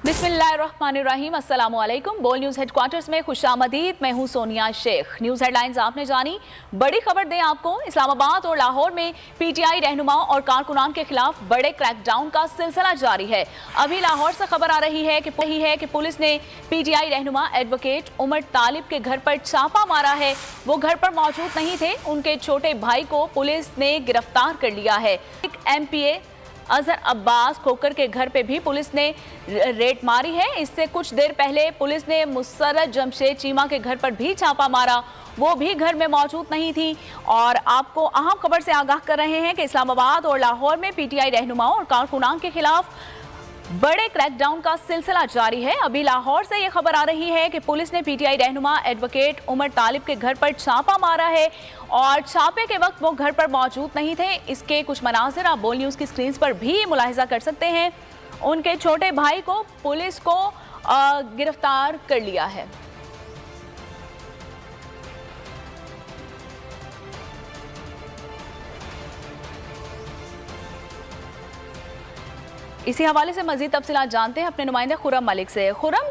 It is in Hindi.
बिस्मिल्लाहिर्रहमानिर्रहीम, अस्सलामु अलैकुम। बोल न्यूज़ हेडक्वार्टर्स में खुशामदीद। मैं हूं सोनिया शेख। न्यूज़ हेडलाइंस आपने जानी। बड़ी खबर दें आपको, इस्लामाबाद और लाहौर में पीटीआई रहनुमाओं और कारकुनान के खिलाफ बड़े क्रैकडाउन का सिलसिला जारी है। अभी लाहौर से खबर आ रही है कि पुलिस ने पीटीआई रहनुमा एडवोकेट उमर तालिब के घर पर छापा मारा है। वो घर पर मौजूद नहीं थे। उनके छोटे भाई को पुलिस ने गिरफ्तार कर लिया है। एक एमपीए अजहर अब्बास खोकर के घर पे भी पुलिस ने रेड मारी है। इससे कुछ देर पहले पुलिस ने मुसर्रत जमशेद चीमा के घर पर भी छापा मारा। वो भी घर में मौजूद नहीं थी। और आपको अहम खबर से आगाह कर रहे हैं कि इस्लामाबाद और लाहौर में पीटीआई रहनुमाओं और कारकुनान के खिलाफ बड़े क्रैकडाउन का सिलसिला जारी है। अभी लाहौर से ये खबर आ रही है कि पुलिस ने पीटीआई रहनुमा एडवोकेट उमर तालिब के घर पर छापा मारा है और छापे के वक्त वो घर पर मौजूद नहीं थे। इसके कुछ मनाज़िर आप बोल न्यूज़ की स्क्रीन पर भी मुलाहिजा कर सकते हैं। उनके छोटे भाई को पुलिस को गिरफ्तार कर लिया है। इसी हवाले से मजीद तफसीलात जानते हैं अपने नुमाइंदे खुरम मलिक से। खुरम,